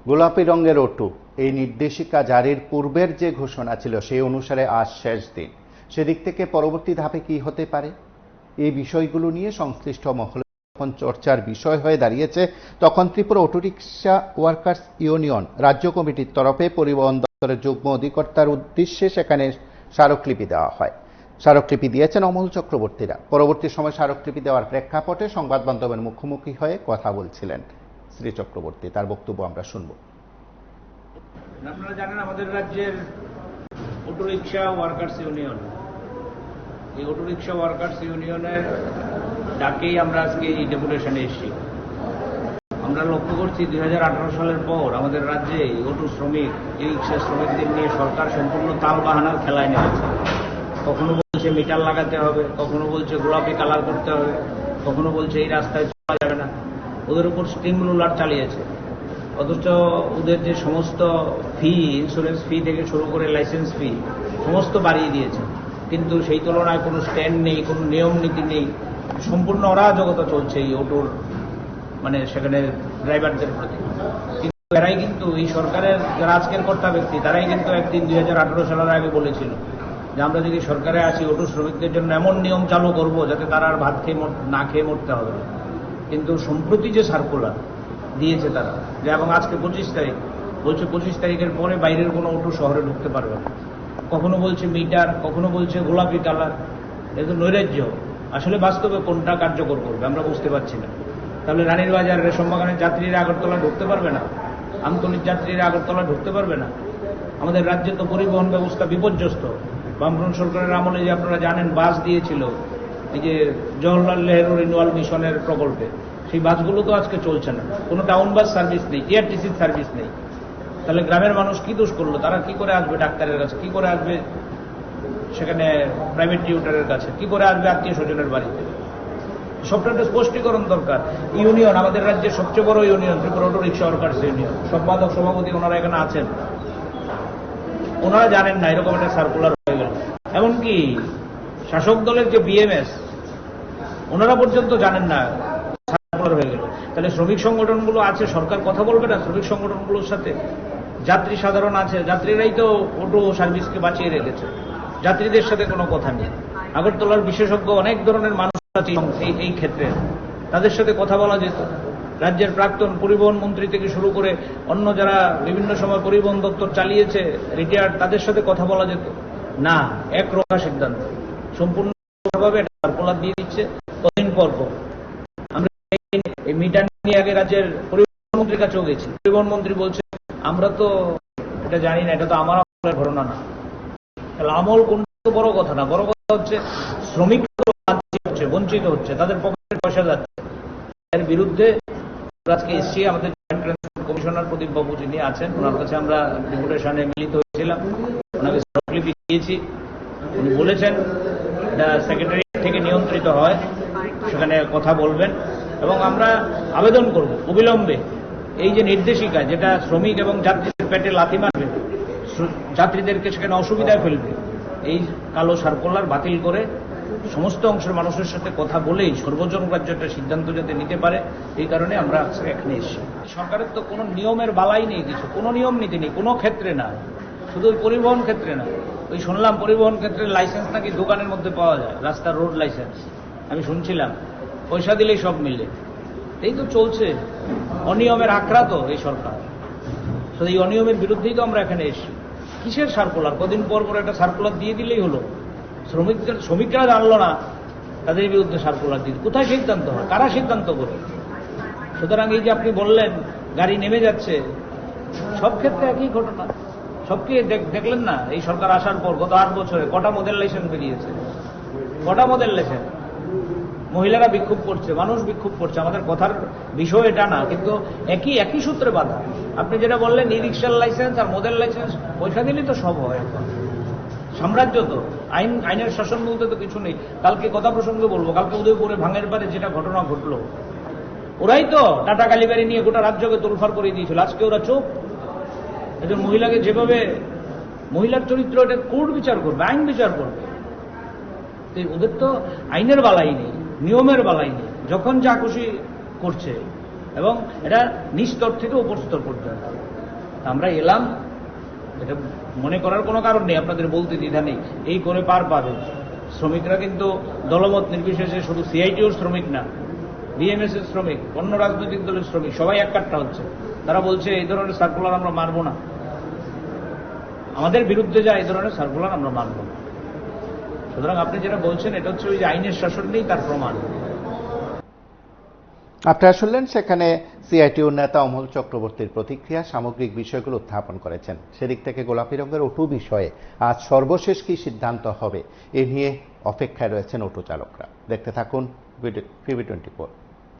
গোলাপি রঙের অটো এই নির্দেশিকা জারির পূর্বের যে ঘোষণা ছিল সেই অনুসারে আজ শেষ দিন। সেদিক থেকে পরবর্তী ধাপে কি হতে পারে, এই বিষয়গুলো নিয়ে সংশ্লিষ্ট মহলে যখন চর্চার বিষয় হয়ে দাঁড়িয়েছে, তখন ত্রিপুরা অটোরিকশা ওয়ার্কার্স ইউনিয়ন রাজ্য কমিটির তরফে পরিবহন দপ্তরের যুগ্ম অধিকর্তার উদ্দেশ্যে সেখানে স্মারকলিপি দেওয়া হয়। স্মারকলিপি দিয়েছেন অমল চক্রবর্তীরা। পরবর্তী সময় স্মারকলিপি দেওয়ার প্রেক্ষাপটে সংবাদ মাধ্যমের মুখোমুখি হয়ে কথা বলছিলেন শ্রী চক্রবর্তী। তার বক্তব্য আমরা শুনব। আপনারা জানেন আমাদের রাজ্যের অটোরিকশা ওয়ার্কার্স ইউনিয়ন, এই অটোরিকশা ওয়ার্কার্স ইউনিয়নের ডাকেই আমরা আজকে এই ডেপুটেশনে এসেছি। আমরা লক্ষ্য করছি 2018 সালের পর আমাদের রাজ্যে অটো শ্রমিক, ই রিক্সা শ্রমিকদের নিয়ে সরকার সম্পূর্ণ তাল বাহানার খেলায় নেমেছে। কখনো বলছে মিটার লাগাতে হবে, কখনো বলছে গোলাপি কালার করতে হবে, কখনো বলছে এই রাস্তায় চলা যাবে না। ওদের উপর স্টিম রোলার চালিয়েছে। অথচ ওদের যে সমস্ত ফি, ইন্স্যুরেন্স ফি থেকে শুরু করে লাইসেন্স ফি সমস্ত বাড়িয়ে দিয়েছে, কিন্তু সেই তুলনায় কোনো স্ট্যান্ড নেই, কোনো নিয়ম নীতি নেই। সম্পূর্ণ অরাজকতা চলছে এই অটোর সেখানে ড্রাইভারদের প্রতি। কিন্তু এরাই কিন্তু এই সরকারের যারা আজকের কর্তা ব্যক্তি, তারাই কিন্তু একদিন 2018 সালের আগে বলেছিল যে আমরা যদি সরকারে আসি অটো শ্রমিকদের জন্য এমন নিয়ম চালু করব যাতে তারা আর ভাত খেয়ে না খেয়ে মরতে হবে। কিন্তু সম্প্রতি যে সার্কুলার দিয়েছে তারা, যে এবং আজকে 25 তারিখ বলছে 25 তারিখের পরে বাইরের কোনো অটো শহরে ঢুকতে পারবে না। কখনো বলছে মিটার, কখনো বলছে গোলাপি কালার। এটা নৈরাজ্য। আসলে বাস্তবে কোনটা কার্যকর করবে আমরা বুঝতে পারছি না। তাহলে রানীর বাজার, রেশমবাগানের যাত্রীরা আগরতলা ঢুকতে পারবে না, আমতলির যাত্রীরা আগরতলা ঢুকতে পারবে না। আমাদের রাজ্যে তো পরিবহন ব্যবস্থা বিপর্যস্ত। বামফ্রন্ট সরকারের আমলে যে আপনারা জানেন বাস দিয়েছিল এই যে জওহরলাল নেহরু রিনিউয়াল মিশনের প্রকল্পে, সেই বাসগুলো তো আজকে চলছে না। কোনো টাউন বাস সার্ভিস নেই, টিআরটিসির সার্ভিস নেই। তাহলে গ্রামের মানুষ কি দোষ করলো? তারা কি করে আসবে ডাক্তারের কাছে, কি করে আসবে সেখানে প্রাইভেট টিউটারের কাছে, কি করে আসবে আত্মীয় স্বজনের বাড়িতে? সবটা একটা স্পষ্টীকরণ দরকার। ইউনিয়ন, আমাদের রাজ্যের সবচেয়ে বড় union Tripura auto rickshaw workers union, সম্পাদক সভাপতি ওনারা এখানে আছেন, ওনারা জানেন না এরকম একটা সার্কুলার হয়ে গেল। এমনকি শাসক দলের যে বিএমএস, ওনারা পর্যন্ত জানেন না সার্কুলার হয়ে গেল। তাহলে শ্রমিক সংগঠনগুলো আছে, সরকার কথা বলবে না শ্রমিক সংগঠনগুলোর সাথে? যাত্রী সাধারণ আছে, যাত্রীরাই তো অটো সার্ভিসকে বাঁচিয়ে রেখেছে, যাত্রীদের সাথে কোনো কথা নেই। আগরতলার বিশেষজ্ঞ অনেক ধরনের মানুষ আছে এই ক্ষেত্রে, তাদের সাথে কথা বলা যেত। রাজ্যের প্রাক্তন পরিবহন মন্ত্রী থেকে শুরু করে অন্য যারা বিভিন্ন সময় পরিবহন দপ্তর চালিয়েছে, রিটায়ার্ড, তাদের সাথে কথা বলা যেত না। একরোখা সিদ্ধান্ত, সম্পূর্ণভাবে সার্কুলার দিয়ে দিচ্ছে কদিন পর পর। আমরা এই মিটার নিয়ে আগে রাজ্যের পরিবহন মন্ত্রীর কাছেও গেছি। পরিবহন মন্ত্রী বলছে আমরা তো এটা জানি না, এটা তো আমার ঘটনা না। তাহলে আমল কোনটা বড় কথা না, বড় কথা হচ্ছে শ্রমিক বঞ্চিত হচ্ছে, তাদের পকেটে পয়সা যাচ্ছে। এর বিরুদ্ধে আজকে এসছি। আমাদের জয়েন্ট ট্রান্সপোর্ট কমিশনার প্রদীপ বাবু যিনি আছেন, ওনার কাছে আমরা ডেপুটেশনে মিলিত হয়েছিলাম, ওনাকে স্মারকলিপি দিয়েছি। উনি বলেছেন এটা সেক্রেটারি থেকে নিয়ন্ত্রিত হয়, সেখানে কথা বলবেন এবং আমরা আবেদন করব অবিলম্বে এই যে নির্দেশিকা, যেটা শ্রমিক এবং যাত্রীদের পেটে লাথি মারবে, যাত্রীদেরকে সেখানে অসুবিধায় ফেলবে, এই কালো সার্কুলার বাতিল করে সমস্ত অংশের মানুষের সাথে কথা বলেই সর্বজনগ্রাহ্য একটা সিদ্ধান্ত যাতে নিতে পারে, এই কারণে আমরা এখানে এসেছি। সরকারের তো কোনো নিয়মের বালাই নেই, কিছু কোনো নিয়ম নীতি নেই কোনো ক্ষেত্রে না, শুধু ওই পরিবহন ক্ষেত্রে না। ওই শুনলাম পরিবহন ক্ষেত্রে লাইসেন্স নাকি দোকানের মধ্যে পাওয়া যায়, রাস্তার রোড লাইসেন্স আমি শুনছিলাম, পয়সা দিলেই সব মিলে। এই তো চলছে অনিয়মের আখড়া তো এই সরকার। তো এই অনিয়মের বিরুদ্ধেই তো আমরা এখানে এসেছি। কিসের সার্কুলার? কদিন পর পর একটা সার্কুলার দিয়ে দিলেই হলো। শ্রমিকরা জানলো না, তাদের বিরুদ্ধে সার্কুলার দিন। কোথায় সিদ্ধান্ত হয়, কারা সিদ্ধান্ত করে? সুতরাং এই যে আপনি বললেন গাড়ি নেমে যাচ্ছে, সব ক্ষেত্রে একই ঘটনা। সবকে দেখলেন না এই সরকার আসার পর গত 8 বছরে কটা মডেল লাইসেন্স বেরিয়েছে, কটা মডেল লাইসেন্স? মহিলারা বিক্ষোভ করছে, মানুষ বিক্ষোভ করছে, আমাদের কথার বিষয় এটা না, কিন্তু একই সূত্রে বাধা। আপনি যেটা বললেন ই রিক্সার লাইসেন্স আর মডেল লাইসেন্স, পয়সা দিলেই তো সব হয়। এখন সাম্রাজ্য তো, আইনের শাসন বলতে তো কিছু নেই। কালকে কথা প্রসঙ্গে বলবো, কালকে উদয়পুরে ভাঙের পারে যেটা ঘটনা ঘটলো, ওরাই তো টাটা কালীবাড়ি নিয়ে গোটা রাজ্যকে তোলফাড় করে দিয়েছিল। আজকে ওরা চুপ। একজন মহিলাকে যেভাবে, মহিলার চরিত্র, এটা কোর্ট বিচার করবে, আইন বিচার করবে। ওদের তো আইনের বালাই নেই, নিয়মের বালাই নেই, যখন যা খুশি করছে, এবং এটা নিস্তর থেকে উপর স্তর পর্যন্ত। আমরা এলাম, এটা মনে করার কোনো কারণ নেই, আপনাদের বলতে দ্বিধা নেই, এই করে পার পাবে। শ্রমিকরা কিন্তু দলমত নির্বিশেষে শুধু সিআইটিউর শ্রমিক না, বিএমএস এর শ্রমিক, অন্য রাজনৈতিক দলের শ্রমিক, সবাই এক কাট্টা হচ্ছে। তারা বলছে এই ধরনের সার্কুলার আমরা মানব না, আমাদের বিরুদ্ধে যা এই ধরনের সার্কুলার আমরা মানব না। সুতরাং আপনি যেটা বলছেন এটা হচ্ছে ওই যে আইনের শাসন নেই তার প্রমাণ। আপনারা শুনলেন সেখানে সিআইটিউর নেতা অমল চক্রবর্তীর প্রতিক্রিয়া, সামগ্রিক বিষয়গুলো উত্থাপন করেছেন। সেদিক থেকে গোলাপী রঙের অটো বিষয়ে আজ সর্বশেষ কি সিদ্ধান্ত হবে এ নিয়ে অপেক্ষায় রয়েছেন অটো চালকরা। দেখতে থাকুন PB24।